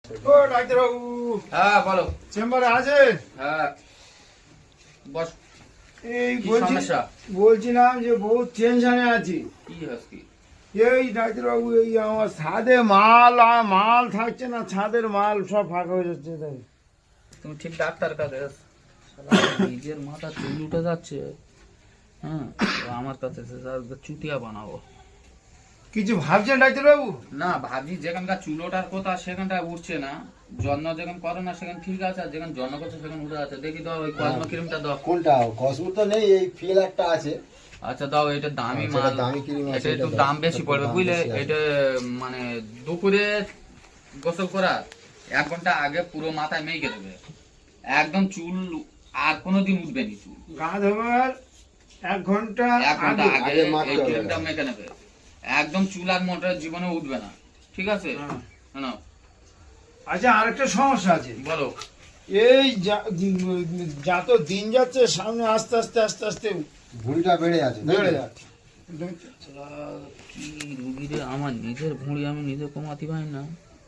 ও doctor বাবু, হ্যাঁ বলো। চেম্বারে আছে? হ্যাঁ বস। এই কি সমস্যা? বলছিলাম যে বহুত টেনশনে আছি। কি হচ্ছে? এই ডাক্তার বাবু, এই আমার ছাদে মাল থাকছে না, ছাদের মাল সব ফাঁকা হয়ে যাচ্ছে। তাই তুমি ঠিক ডাক্তার কাছে এসো। শালা নিজের মাথা চুল উঠে যাচ্ছে, হ্যাঁ তো আমার কাছে এসে চুটিয়া বানাবো। কিছু ভাবছেন ডাক্তার বাবু? না ভাবছি যেখানকার চুল ওঠার কথা সেখানটায় উঠছে না, জন্ম যেখানে করে না সেখানে ঠিক আছে, আর যেখানে জন্ম করছে সেখানে উঠে আছে। দেখি দাও ওই কসমো ক্রিমটা দাও। কোনটা? কসমো তো নেই, এই ফিল একটা আছে। আচ্ছা দাও, এটা দামি আচ্ছা, মাল, দামি ক্রিম আছে, এটা একটু এটা দাম বেশি একটু পড়বে দাম বুঝলে। বেশি আছে। এটা মানে দুপুরে গোসল করার 1 ঘন্টা আগে পুরো মাথায় মেখে দেবে, একদম চুল আর কোনোদিন উঠবে নি। চুল গা ধোবার 1 ঘন্টা 1 ঘন্টা আগে আগে মাখতে এই হবে। ক্রিমটা মেখে নেবে, একদম চুল আর মোটর জীবনে উঠবে না, ঠিক আছে? হ্যাঁ। নাও। আচ্ছা, আরেকটা সমস্যা আছে। বলো। এই যত দিন যাচ্ছে সামনে আস্তে আস্তে আস্তে আস্তে ভুঁড়িটা বেড়ে আছে, তাই তো? বেড়ে যাচ্ছে। কি রুগী রে, আমার নিজের ভুঁড়ি আমি নিজে কমাতে পারি না,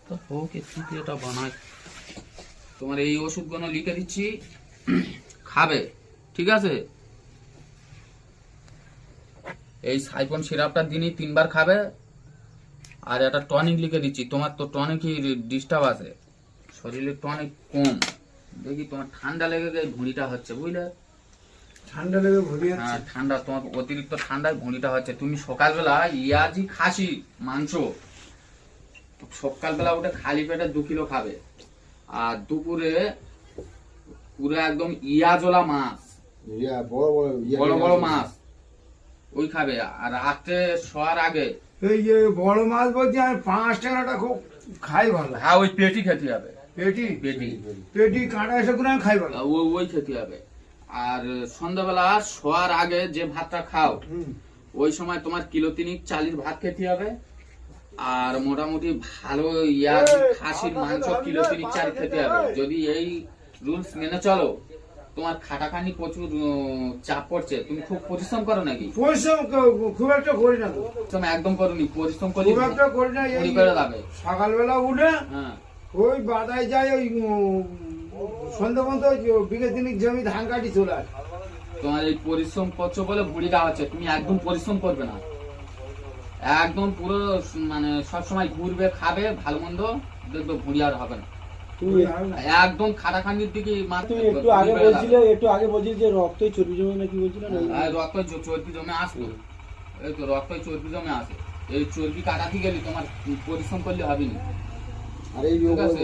তো হোক একটু এটা বানাই। তোমার এই ওষুধগুলো লিখে দিচ্ছি, খাবে, ঠিক আছে? এই সাইফন সিরাপটা দিনই 3 বার খাবে। আর একটা টনিক লিখে দিচ্ছি, তোমার তো টনিকই ডিস্টার্ব আছে, শরীরে টনিক কম। দেখি তোমার ঠান্ডা লেগে গিয়ে ভুঁড়িটা হচ্ছে, বুঝলে? ঠান্ডা লেগে ভরে যাচ্ছে। হ্যাঁ ঠান্ডা, তোমার অতিরিক্ত ঠান্ডায় ভুঁড়িটা হচ্ছে। তুমি সকালবেলা ইয়াজি খাসি মাংস সকালবেলা উঠে খালি পেটে 2 কিলো খাবে, আর দুপুরে পুরো একদম ইয়াজলা মাছ, বড় বড় বড় বড় মাছ ওই খাবে। আর রাত্রে শোয়ার আগে এই যে বড় মাছ বলছি, আমি 5 টাকাটা খুব খাই ভালো। হ্যাঁ ওই পেটি খেতে হবে, পেটি পেটি পেটি কাঁটা এসে করে আমি খাই ভালো। ওই খেতে হবে। আর সন্ধ্যাবেলা শোয়ার আগে যে ভাতটা খাও, ওই সময় তোমার কিলো 3 চালের ভাত খেতে হবে। আর মোটামুটি ভালো খাসির মাংস কিলো 3-4 খেতে হবে। যদি এই রুলস মেনে চলো, তোমার খাটাখানি প্রচুর চাপ পড়ছে। তুমি খুব পরিশ্রম করো নাকি? পরিশ্রম খুব একটা করি না তো। পরিশ্রম একদম করোনি, পরিশ্রম করলে খুব একটা করি না। ভুঁড়ি এই করে যাবে। সকালবেলা উঠে হ্যাঁ ওই বাদায় যাই, ওই সন্ধ্যা পর্যন্ত বিঘে 3 জমি ধান কাটি চলে আসে। তোমার এই পরিশ্রম করছো বলে ভুঁড়িটা হচ্ছে। তুমি একদম পরিশ্রম করবে না, একদম পুরো মানে সবসময় ঘুরবে, খাবে ভালো মন্দ, দেখবে ভুঁড়ি আর হবে না। তুমি একদম খাটাখানির দিকে তুমি একটু আগে বলছিলে যে রক্তই চর্বি জমে না, কি বলছিলে না? রক্ত চর্বি জমে আসলো, এই তো রক্ত চর্বি জমে আসে। এই চর্বি কাটাতে গেলে তোমার পরিশ্রম করলে হবে না, আর এই ঠিক আছে?